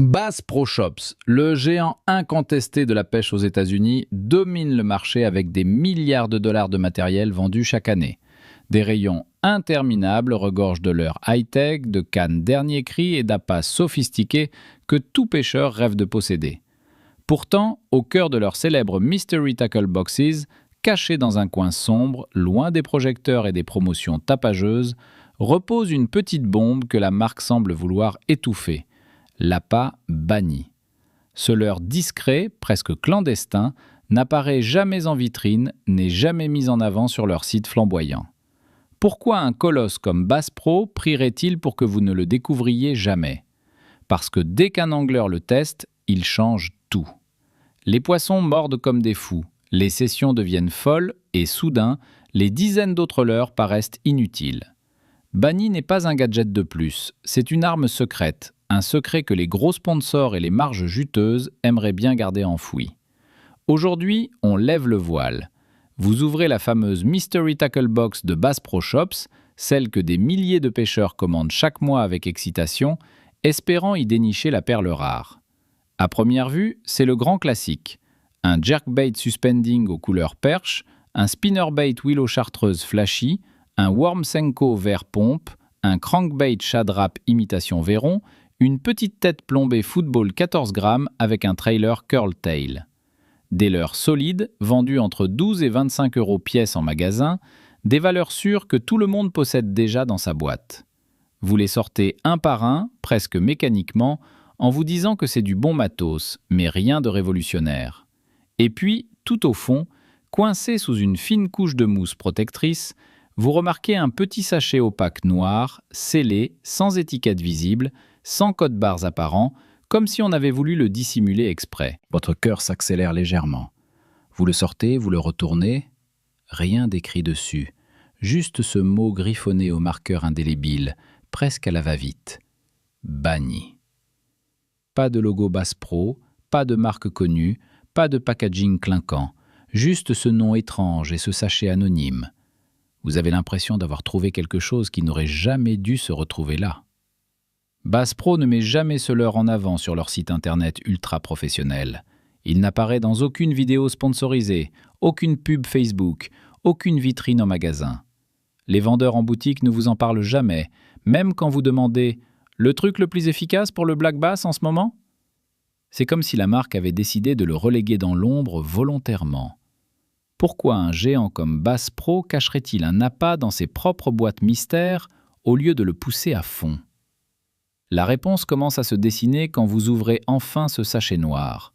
Bass Pro Shops, le géant incontesté de la pêche aux États-Unis, domine le marché avec des milliards de dollars de matériel vendus chaque année. Des rayons interminables regorgent de leurs high-tech, de cannes dernier cri et d'appâts sophistiqués que tout pêcheur rêve de posséder. Pourtant, au cœur de leurs célèbres Mystery Tackle Boxes, cachés dans un coin sombre, loin des projecteurs et des promotions tapageuses, repose une petite bombe que la marque semble vouloir étouffer. L'appât banni. Ce leurre discret, presque clandestin, n'apparaît jamais en vitrine, n'est jamais mis en avant sur leur site flamboyant. Pourquoi un colosse comme Bass Pro prierait-il pour que vous ne le découvriez jamais ? Parce que dès qu'un angleur le teste, il change tout. Les poissons mordent comme des fous, les sessions deviennent folles et soudain, les dizaines d'autres leurres paraissent inutiles. Banni n'est pas un gadget de plus, c'est une arme secrète, un secret que les gros sponsors et les marges juteuses aimeraient bien garder enfoui. Aujourd'hui, on lève le voile. Vous ouvrez la fameuse Mystery Tackle Box de Bass Pro Shops, celle que des milliers de pêcheurs commandent chaque mois avec excitation, espérant y dénicher la perle rare. À première vue, c'est le grand classique. Un jerkbait suspending aux couleurs perche, un spinnerbait willow chartreuse flashy, un worm senko vert pompe, un crankbait shadrap imitation Véron, une petite tête plombée football 14 grammes avec un trailer curl tail. Des leurres solides, vendus entre 12 et 25 € pièce en magasin, des valeurs sûres que tout le monde possède déjà dans sa boîte. Vous les sortez un par un, presque mécaniquement, en vous disant que c'est du bon matos, mais rien de révolutionnaire. Et puis, tout au fond, coincé sous une fine couche de mousse protectrice, vous remarquez un petit sachet opaque noir, scellé, sans étiquette visible, sans code barres apparent, comme si on avait voulu le dissimuler exprès. Votre cœur s'accélère légèrement. Vous le sortez, vous le retournez. Rien d'écrit dessus. Juste ce mot griffonné au marqueur indélébile, presque à la va-vite. Banni. Pas de logo Bass Pro, pas de marque connue, pas de packaging clinquant. Juste ce nom étrange et ce sachet anonyme. Vous avez l'impression d'avoir trouvé quelque chose qui n'aurait jamais dû se retrouver là. Bass Pro ne met jamais ce leurre en avant sur leur site internet ultra professionnel. Il n'apparaît dans aucune vidéo sponsorisée, aucune pub Facebook, aucune vitrine en magasin. Les vendeurs en boutique ne vous en parlent jamais, même quand vous demandez « le truc le plus efficace pour le black bass en ce moment ?» C'est comme si la marque avait décidé de le reléguer dans l'ombre volontairement. Pourquoi un géant comme Bass Pro cacherait-il un appât dans ses propres boîtes mystères au lieu de le pousser à fond ? La réponse commence à se dessiner quand vous ouvrez enfin ce sachet noir.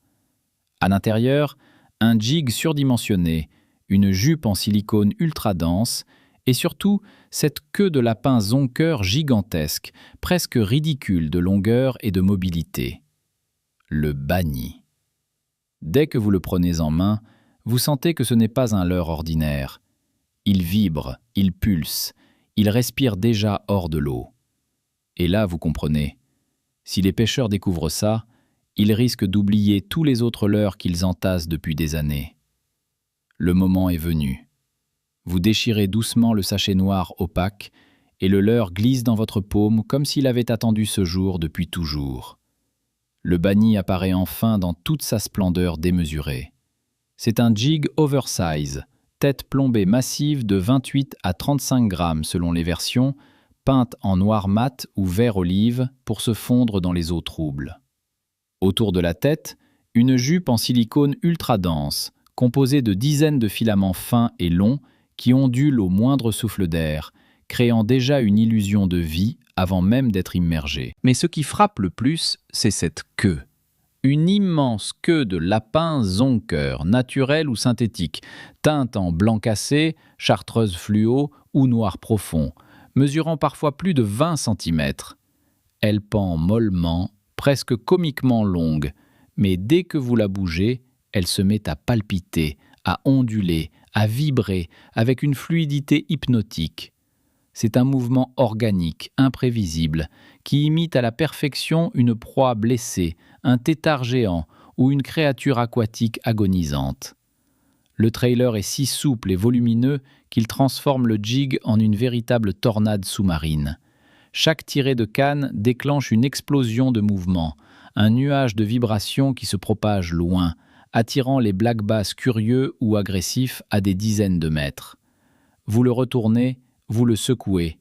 À l'intérieur, un jig surdimensionné, une jupe en silicone ultra dense et surtout cette queue de lapin zonqueur gigantesque, presque ridicule de longueur et de mobilité. Le banni. Dès que vous le prenez en main, vous sentez que ce n'est pas un leurre ordinaire. Il vibre, il pulse, il respire déjà hors de l'eau. Et là, vous comprenez, si les pêcheurs découvrent ça, ils risquent d'oublier tous les autres leurres qu'ils entassent depuis des années. Le moment est venu. Vous déchirez doucement le sachet noir opaque et le leurre glisse dans votre paume comme s'il avait attendu ce jour depuis toujours. Le banni apparaît enfin dans toute sa splendeur démesurée. C'est un jig oversize, tête plombée massive de 28 à 35 grammes selon les versions, peinte en noir mat ou vert olive pour se fondre dans les eaux troubles. Autour de la tête, une jupe en silicone ultra dense, composée de dizaines de filaments fins et longs qui ondulent au moindre souffle d'air, créant déjà une illusion de vie avant même d'être immergé. Mais ce qui frappe le plus, c'est cette queue. Une immense queue de lapin zonqueur, naturelle ou synthétique, teinte en blanc cassé, chartreuse fluo ou noir profond, mesurant parfois plus de 20 cm. Elle pend mollement, presque comiquement longue, mais dès que vous la bougez, elle se met à palpiter, à onduler, à vibrer avec une fluidité hypnotique. C'est un mouvement organique, imprévisible, qui imite à la perfection une proie blessée, un tétard géant ou une créature aquatique agonisante. Le trailer est si souple et volumineux qu'il transforme le jig en une véritable tornade sous-marine. Chaque tirée de canne déclenche une explosion de mouvement, un nuage de vibrations qui se propage loin, attirant les black bass curieux ou agressifs à des dizaines de mètres. Vous le retournez, vous le secouez.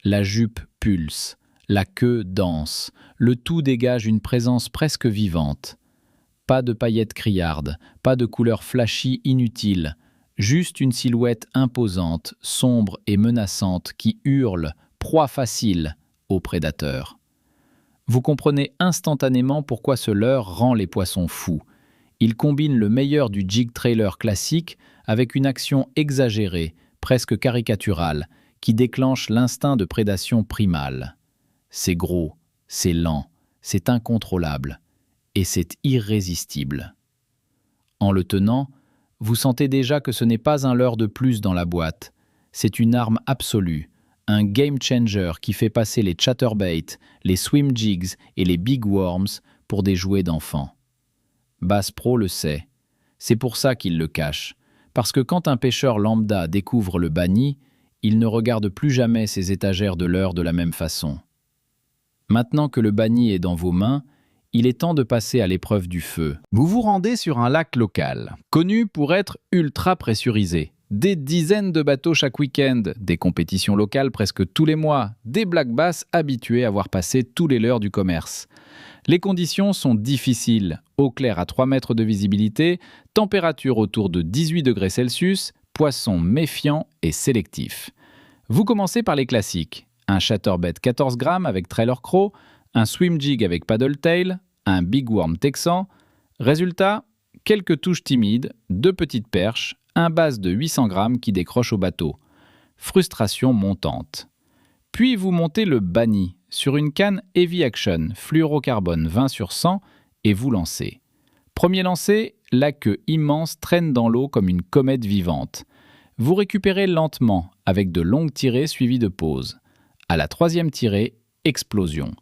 La jupe pulse, la queue danse, le tout dégage une présence presque vivante. Pas de paillettes criardes, pas de couleurs flashy inutiles, juste une silhouette imposante, sombre et menaçante qui hurle, proie facile, aux prédateurs. Vous comprenez instantanément pourquoi ce leurre rend les poissons fous. Il combine le meilleur du jig trailer classique avec une action exagérée, presque caricaturale, qui déclenche l'instinct de prédation primale. C'est gros, c'est lent, c'est incontrôlable, et c'est irrésistible. En le tenant, vous sentez déjà que ce n'est pas un leurre de plus dans la boîte, c'est une arme absolue, un game changer qui fait passer les chatterbaits, les swim jigs et les big worms pour des jouets d'enfants. Bass Pro le sait. C'est pour ça qu'il le cache. Parce que quand un pêcheur lambda découvre le banni, il ne regarde plus jamais ses étagères de leurre de la même façon. Maintenant que le banni est dans vos mains, il est temps de passer à l'épreuve du feu. Vous vous rendez sur un lac local, connu pour être ultra pressurisé. Des dizaines de bateaux chaque week-end, des compétitions locales presque tous les mois, des black bass habitués à voir passer tous les leurres du commerce. Les conditions sont difficiles, eau claire à 3 mètres de visibilité, température autour de 18 degrés Celsius, poissons méfiants et sélectifs. Vous commencez par les classiques, un chatterbait 14 grammes avec trailer craw, un swim jig avec paddle tail, un big worm texan. Résultat, quelques touches timides, 2 petites perches, un bass de 800 grammes qui décroche au bateau. Frustration montante. Puis vous montez le banni sur une canne Heavy Action, fluorocarbone 20/100 et vous lancez. Premier lancer, la queue immense traîne dans l'eau comme une comète vivante. Vous récupérez lentement avec de longues tirées suivies de pauses. À la 3e tirée, explosion.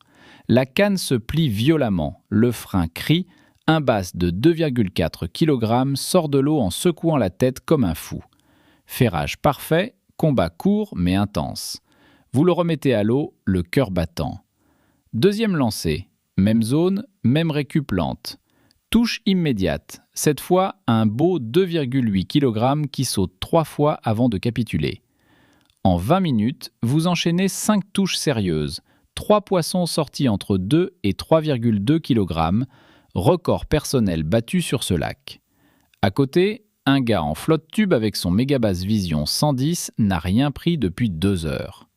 La canne se plie violemment, le frein crie, un bass de 2,4 kg sort de l'eau en secouant la tête comme un fou. Ferrage parfait, combat court mais intense. Vous le remettez à l'eau, le cœur battant. Deuxième lancé, même zone, même récup lente. Touche immédiate, cette fois un beau 2,8 kg qui saute 3 fois avant de capituler. En 20 minutes, vous enchaînez 5 touches sérieuses, 3 poissons sortis entre 2 et 3,2 kg, record personnel battu sur ce lac. À côté, un gars en flotte tube avec son Megabass Vision 110 n'a rien pris depuis 2 heures.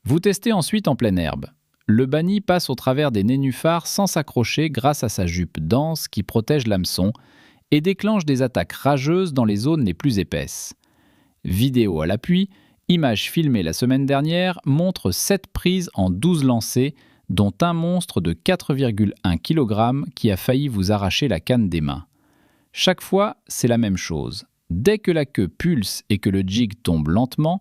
Vous testez ensuite en pleine herbe. Le banni passe au travers des nénuphars sans s'accrocher grâce à sa jupe dense qui protège l'hameçon et déclenche des attaques rageuses dans les zones les plus épaisses. Vidéo à l'appui, images filmées la semaine dernière montrent 7 prises en 12 lancers, dont un monstre de 4,1 kg qui a failli vous arracher la canne des mains. Chaque fois, c'est la même chose. Dès que la queue pulse et que le jig tombe lentement,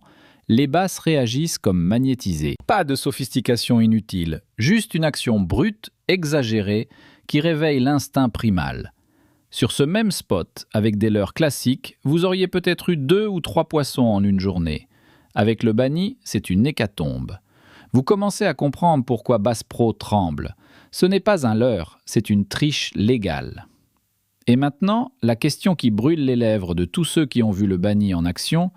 les basses réagissent comme magnétisées. Pas de sophistication inutile, juste une action brute, exagérée, qui réveille l'instinct primal. Sur ce même spot, avec des leurres classiques, vous auriez peut-être eu 2 ou 3 poissons en une journée. Avec le banni, c'est une hécatombe. Vous commencez à comprendre pourquoi Bass Pro tremble. Ce n'est pas un leurre, c'est une triche légale. Et maintenant, la question qui brûle les lèvres de tous ceux qui ont vu le banni en action: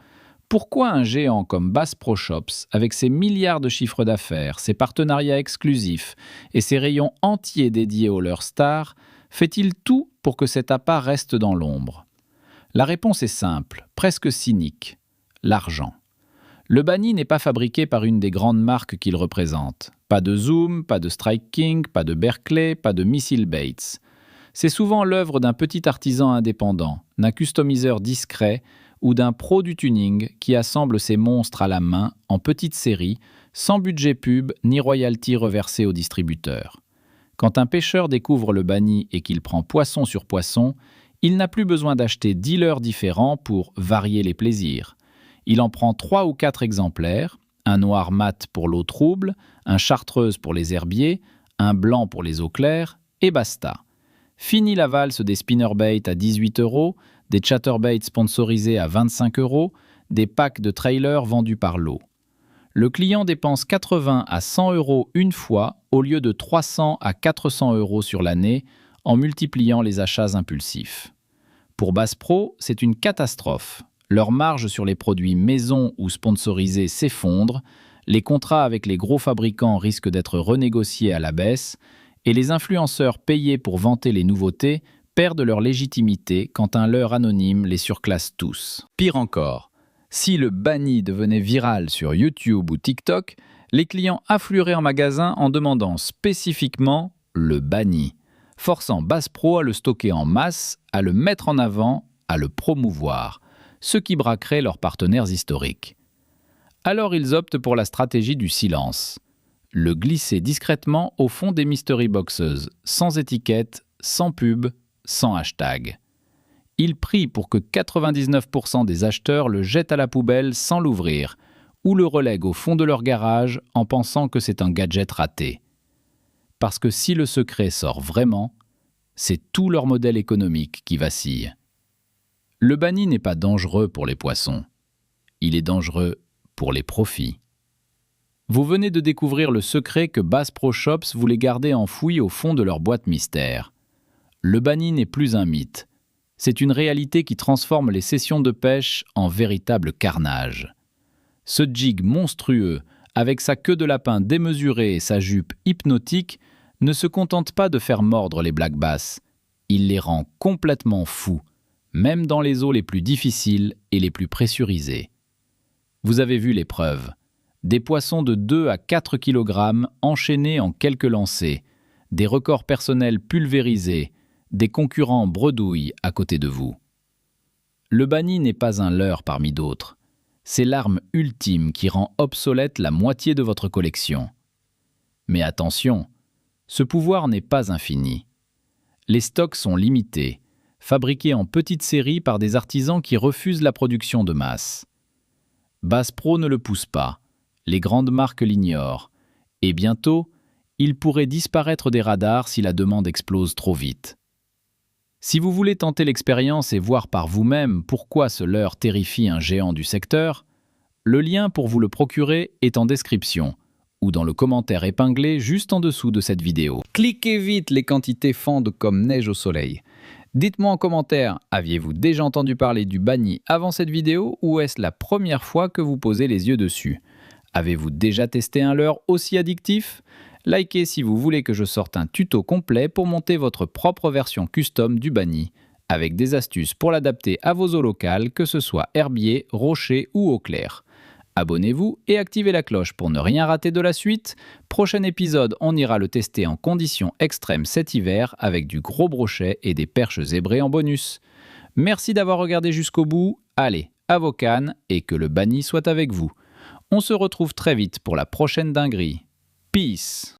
pourquoi un géant comme Bass Pro Shops, avec ses milliards de chiffres d'affaires, ses partenariats exclusifs et ses rayons entiers dédiés aux leurres stars, fait-il tout pour que cet appât reste dans l'ombre? La réponse est simple, presque cynique: l'argent. Le banni n'est pas fabriqué par une des grandes marques qu'il représente. Pas de Zoom, pas de Strike King, pas de Berkley, pas de Missile Baits. C'est souvent l'œuvre d'un petit artisan indépendant, d'un customiseur discret ou d'un pro du tuning qui assemble ses monstres à la main, en petite série, sans budget pub ni royalty reversé au distributeur. Quand un pêcheur découvre le banni et qu'il prend poisson sur poisson, il n'a plus besoin d'acheter 10 leurres différents pour varier les plaisirs. Il en prend 3 ou 4 exemplaires, un noir mat pour l'eau trouble, un chartreuse pour les herbiers, un blanc pour les eaux claires, et basta. Fini la valse des spinnerbaits à 18 €, des chatterbaits sponsorisés à 25 €, des packs de trailers vendus par lot. Le client dépense 80 à 100 euros une fois au lieu de 300 à 400 euros sur l'année en multipliant les achats impulsifs. Pour Bass Pro, c'est une catastrophe. Leur marge sur les produits maison ou sponsorisés s'effondre, les contrats avec les gros fabricants risquent d'être renégociés à la baisse et les influenceurs payés pour vanter les nouveautés perdent leur légitimité quand un leurre anonyme les surclasse tous. Pire encore, si le banni devenait viral sur YouTube ou TikTok, les clients afflueraient en magasin en demandant spécifiquement le banni, forçant Bass Pro à le stocker en masse, à le mettre en avant, à le promouvoir, ce qui braquerait leurs partenaires historiques. Alors ils optent pour la stratégie du silence. Le glisser discrètement au fond des mystery boxes, sans étiquette, sans pub, sans hashtag. Ils prient pour que 99% des acheteurs le jettent à la poubelle sans l'ouvrir, ou le relèguent au fond de leur garage en pensant que c'est un gadget raté. Parce que si le secret sort vraiment, c'est tout leur modèle économique qui vacille. Le banni n'est pas dangereux pour les poissons. Il est dangereux pour les profits. Vous venez de découvrir le secret que Bass Pro Shops voulait garder enfoui au fond de leur boîte mystère. Le banni n'est plus un mythe. C'est une réalité qui transforme les sessions de pêche en véritable carnage. Ce jig monstrueux, avec sa queue de lapin démesurée et sa jupe hypnotique, ne se contente pas de faire mordre les black bass. Il les rend complètement fous, même dans les eaux les plus difficiles et les plus pressurisées. Vous avez vu les preuves. Des poissons de 2 à 4 kg enchaînés en quelques lancers, des records personnels pulvérisés, des concurrents bredouilles à côté de vous. Le banni n'est pas un leurre parmi d'autres. C'est l'arme ultime qui rend obsolète la moitié de votre collection. Mais attention, ce pouvoir n'est pas infini. Les stocks sont limités, fabriqués en petites séries par des artisans qui refusent la production de masse. Bass Pro ne le pousse pas, les grandes marques l'ignorent, et bientôt, il pourrait disparaître des radars si la demande explose trop vite. Si vous voulez tenter l'expérience et voir par vous-même pourquoi ce leurre terrifie un géant du secteur, le lien pour vous le procurer est en description ou dans le commentaire épinglé juste en dessous de cette vidéo. Cliquez vite, les quantités fondent comme neige au soleil. Dites-moi en commentaire, aviez-vous déjà entendu parler du banni avant cette vidéo ou est-ce la première fois que vous posez les yeux dessus? Avez-vous déjà testé un leurre aussi addictif? Likez si vous voulez que je sorte un tuto complet pour monter votre propre version custom du banni, avec des astuces pour l'adapter à vos eaux locales, que ce soit herbier, rocher ou eau claire. Abonnez-vous et activez la cloche pour ne rien rater de la suite. Prochain épisode, on ira le tester en conditions extrêmes cet hiver avec du gros brochet et des perches zébrées en bonus. Merci d'avoir regardé jusqu'au bout. Allez, à vos cannes et que le banni soit avec vous. On se retrouve très vite pour la prochaine dinguerie. Peace!